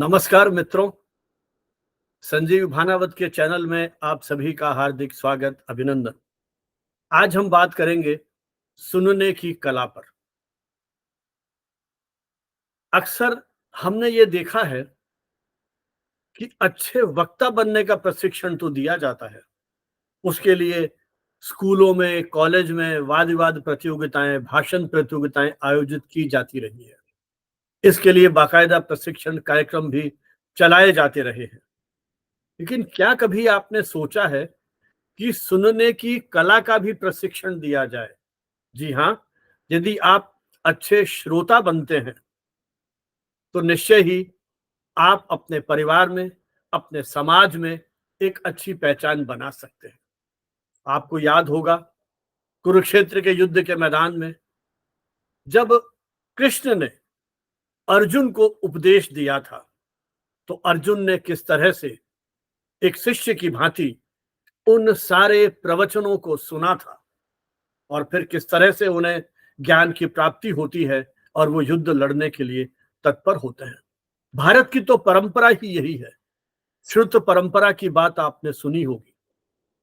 नमस्कार मित्रों, संजीव भानावत के चैनल में आप सभी का हार्दिक स्वागत, अभिनंदन। आज हम बात करेंगे सुनने की कला पर। अक्सर हमने ये देखा है कि अच्छे वक्ता बनने का प्रशिक्षण तो दिया जाता है। उसके लिए स्कूलों में, कॉलेज में वाद-विवाद प्रतियोगिताएं, भाषण प्रतियोगिताएं आयोजित की जाती रही है। इसके लिए बाकायदा प्रशिक्षण कार्यक्रम भी चलाए जाते रहे हैं। लेकिन क्या कभी आपने सोचा है कि सुनने की कला का भी प्रशिक्षण दिया जाए? जी हाँ, यदि आप अच्छे श्रोता बनते हैं, तो निश्चय ही आप अपने परिवार में, अपने समाज में एक अच्छी पहचान बना सकते हैं। आपको याद होगा, कुरुक्षेत्र के युद्ध के मैदान में जब कृष्ण ने अर्जुन को उपदेश दिया था, तो अर्जुन ने किस तरह से एक शिष्य की भांति उन सारे प्रवचनों को सुना था और फिर किस तरह से उन्हें ज्ञान की प्राप्ति होती है और वो युद्ध लड़ने के लिए तत्पर होते हैं। भारत की तो परंपरा ही यही है। श्रुत परंपरा की बात आपने सुनी होगी।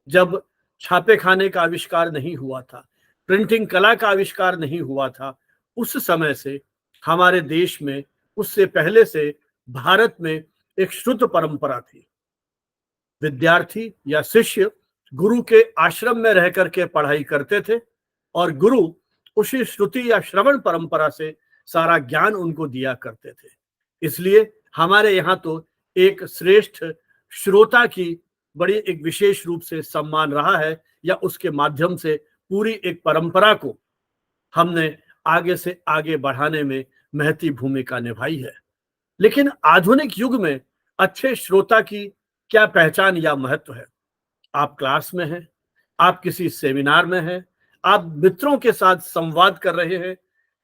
जब छापे खाने का आविष्कार नहीं हुआ था, प्रिंटिंग कला का आविष्कार नहीं हुआ था, उस समय से हमारे देश में, उससे पहले से भारत में एक श्रुत परंपरा थी। विद्यार्थी या शिष्य गुरु के आश्रम में रह करके पढ़ाई करते थे और गुरु उसी श्रुति या श्रवण परंपरा से सारा ज्ञान उनको दिया करते थे। इसलिए हमारे यहाँ तो एक श्रेष्ठ श्रोता की बड़ी एक विशेष रूप से सम्मान रहा है, या उसके माध्यम से पूरी एक परंपरा को हमने आगे से आगे बढ़ाने में महती भूमिका निभाई है। लेकिन आधुनिक युग में अच्छे श्रोता की क्या पहचान या महत्व है? आप क्लास में हैं, आप किसी सेमिनार में हैं, आप मित्रों के साथ संवाद कर रहे हैं,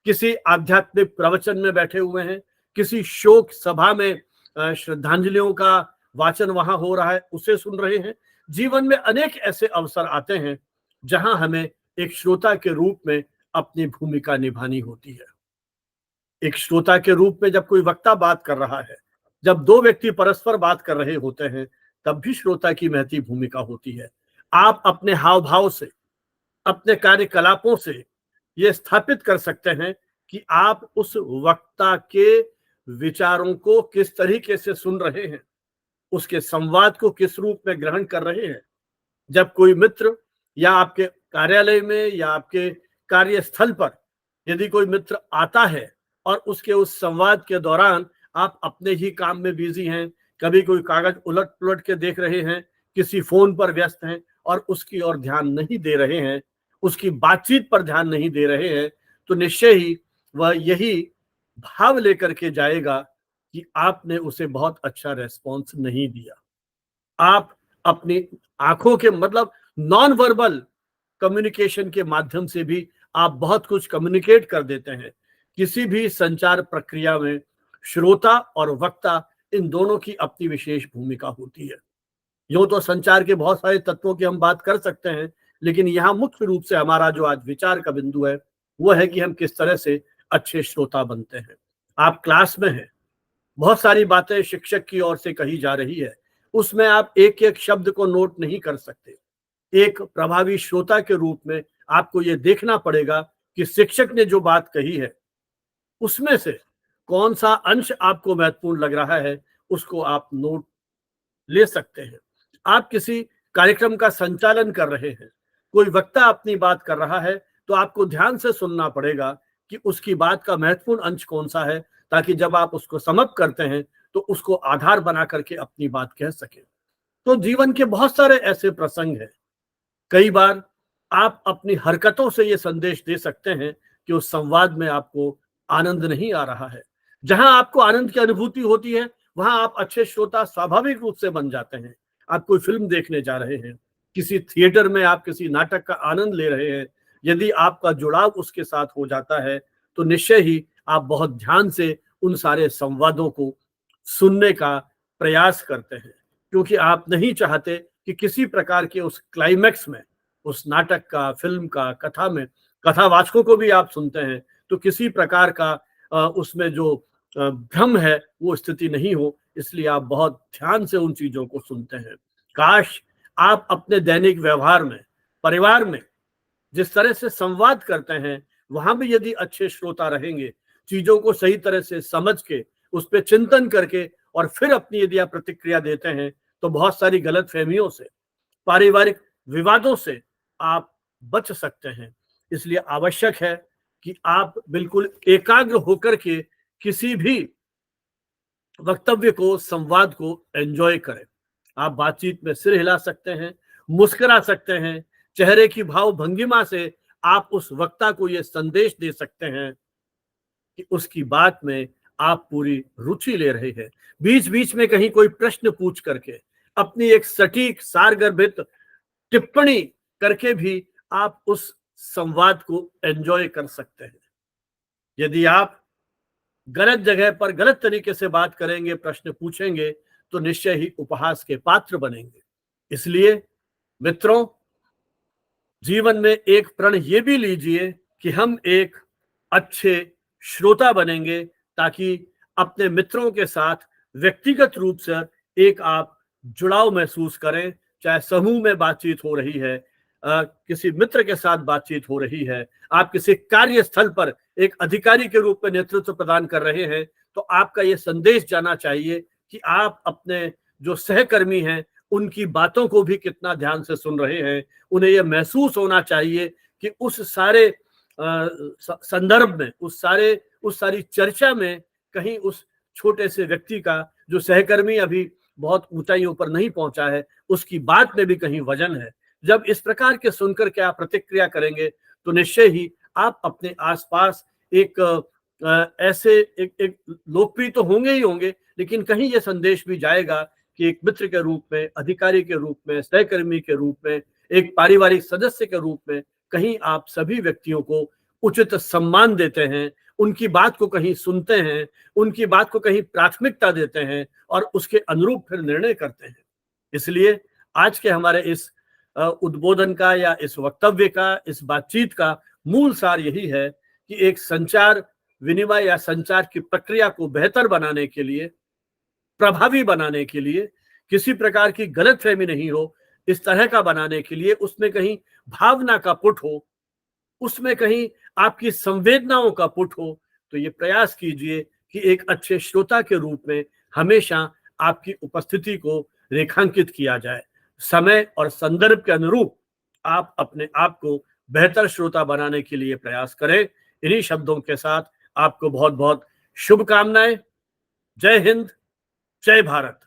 किसी आध्यात्मिक प्रवचन में बैठे हुए हैं, किसी शोक सभा में श्रद्धांजलियों का वाचन वहां हो रहा है, उसे सुन रहे हैं। जीवन में अनेक ऐसे अवसर आते हैं जहां हमें एक श्रोता के रूप में अपनी भूमिका निभानी होती है। एक श्रोता के रूप में जब कोई वक्ता बात कर रहा है, जब दो व्यक्ति परस्पर बात कर रहे होते हैं, तब भी श्रोता की महती भूमिका होती है। आप अपने हाव भाव से, अपने कार्यकलापों से ये स्थापित कर सकते हैं कि आप उस वक्ता के विचारों को किस तरीके से सुन रहे हैं, उसके संवाद को किस रूप में ग्रहण कर रहे हैं। जब कोई मित्र या आपके कार्यालय में या आपके कार्यस्थल पर यदि कोई मित्र आता है और उसके उस संवाद के दौरान आप अपने ही काम में बिजी हैं, कभी कोई कागज उलट पुलट के देख रहे हैं, किसी फोन पर व्यस्त हैं और उसकी ओर ध्यान नहीं दे रहे हैं, उसकी बातचीत पर ध्यान नहीं दे रहे हैं, तो निश्चय ही वह यही भाव लेकर के जाएगा कि आपने उसे बहुत अच्छा रेस्पॉन्स नहीं दिया। आप अपनी आंखों के मतलब नॉन वर्बल कम्युनिकेशन के माध्यम से भी आप बहुत कुछ कम्युनिकेट कर देते हैं। किसी भी संचार प्रक्रिया में श्रोता और वक्ता, इन दोनों की अपनी विशेष भूमिका होती है। यूं तो संचार के बहुत सारे तत्वों की हम बात कर सकते हैं, लेकिन यहाँ मुख्य रूप से हमारा जो आज विचार का बिंदु है वो है कि हम किस तरह से अच्छे श्रोता बनते हैं। आप क्लास में हैं, बहुत सारी बातें शिक्षक की ओर से कही जा रही है, उसमें आप एक एक शब्द को नोट नहीं कर सकते। एक प्रभावी श्रोता के रूप में आपको ये देखना पड़ेगा कि शिक्षक ने जो बात कही है उसमें से कौन सा अंश आपको महत्वपूर्ण लग रहा है, उसको आप नोट ले सकते हैं। आप किसी कार्यक्रम का संचालन कर रहे हैं, कोई वक्ता अपनी बात कर रहा है, तो आपको ध्यान से सुनना पड़ेगा कि उसकी बात का महत्वपूर्ण अंश कौन सा है, ताकि जब आप उसको समाप्त करते हैं तो उसको आधार बना करके अपनी बात कह सके। तो जीवन के बहुत सारे ऐसे प्रसंग हैं। कई बार आप अपनी हरकतों से ये संदेश दे सकते हैं कि उस संवाद में आपको आनंद नहीं आ रहा है। जहां आपको आनंद की अनुभूति होती है, वहां आप अच्छे श्रोता स्वाभाविक रूप से बन जाते हैं। आप कोई फिल्म देखने जा रहे हैं, किसी थिएटर में आप किसी नाटक का आनंद ले रहे हैं, यदि आपका जुड़ाव उसके साथ हो जाता है, तो निश्चय ही आप बहुत ध्यान से उन सारे संवादों को सुनने का प्रयास करते हैं, क्योंकि आप नहीं चाहते कि किसी प्रकार के उस क्लाइमैक्स में, उस नाटक का, फिल्म का, कथा में, कथावाचकों को भी आप सुनते हैं, तो किसी प्रकार का उसमें जो भ्रम है वो स्थिति नहीं हो, इसलिए आप बहुत ध्यान से उन चीजों को सुनते हैं। काश आप अपने दैनिक व्यवहार में, परिवार में जिस तरह से संवाद करते हैं, वहां भी यदि अच्छे श्रोता रहेंगे, चीजों को सही तरह से समझ के, उस पर चिंतन करके और फिर अपनी यदि आप प्रतिक्रिया देते हैं, तो बहुत सारी गलतफहमियों से, पारिवारिक विवादों से आप बच सकते हैं। इसलिए आवश्यक है कि आप बिल्कुल एकाग्र होकर के किसी भी वक्तव्य को, संवाद को एंजॉय करें। आप बातचीत में सिर हिला सकते हैं, मुस्कुरा सकते हैं, चेहरे की भाव भंगिमा से आप उस वक्ता को यह संदेश दे सकते हैं कि उसकी बात में आप पूरी रुचि ले रहे हैं। बीच बीच में कहीं कोई प्रश्न पूछ करके अपनी एक सटीक सारगर्भित टिप्पणी करके भी आप उस संवाद को एंजॉय कर सकते हैं। यदि आप गलत जगह पर गलत तरीके से बात करेंगे, प्रश्न पूछेंगे, तो निश्चय ही उपहास के पात्र बनेंगे। इसलिए मित्रों, जीवन में एक प्रण ये भी लीजिए कि हम एक अच्छे श्रोता बनेंगे, ताकि अपने मित्रों के साथ व्यक्तिगत रूप से एक आप जुड़ाव महसूस करें। चाहे समूह में बातचीत हो रही है, किसी मित्र के साथ बातचीत हो रही है, आप किसी कार्यस्थल पर एक अधिकारी के रूप में नेतृत्व प्रदान कर रहे हैं, तो आपका ये संदेश जाना चाहिए कि आप अपने जो सहकर्मी हैं उनकी बातों को भी कितना ध्यान से सुन रहे हैं। उन्हें यह महसूस होना चाहिए कि उस सारे संदर्भ में, उस सारी चर्चा में कहीं उस छोटे से व्यक्ति का, जो सहकर्मी अभी बहुत ऊंचाइयों पर नहीं पहुंचा है, उसकी बात में भी कहीं वजन है। जब इस प्रकार के सुनकर के आप प्रतिक्रिया करेंगे, तो निश्चय ही आप अपने आसपास एक ऐसे एक लोकप्रिय तो होंगे ही होंगे, लेकिन कहीं ये संदेश भी जाएगा कि एक मित्र के रूप में, अधिकारी के रूप में, सहकर्मी के रूप में, एक पारिवारिक सदस्य के रूप में कहीं आप सभी व्यक्तियों को उचित सम्मान देते हैं, उनकी बात को कहीं सुनते हैं, उनकी बात को कहीं प्राथमिकता देते हैं और उसके अनुरूप फिर निर्णय करते हैं। इसलिए आज के हमारे इस उद्बोधन का या इस वक्तव्य का, इस बातचीत का मूल सार यही है कि एक संचार विनिमय या संचार की प्रक्रिया को बेहतर बनाने के लिए, प्रभावी बनाने के लिए, किसी प्रकार की गलतफहमी नहीं हो, इस तरह का बनाने के लिए उसमें कहीं भावना का पुट हो, उसमें कहीं आपकी संवेदनाओं का पुट हो, तो ये प्रयास कीजिए कि एक अच्छे श्रोता के रूप में हमेशा आपकी उपस्थिति को रेखांकित किया जाए। समय और संदर्भ के अनुरूप आप अपने आप को बेहतर श्रोता बनाने के लिए प्रयास करें। इन्हीं शब्दों के साथ आपको बहुत बहुत शुभकामनाएं। जय हिंद, जय भारत।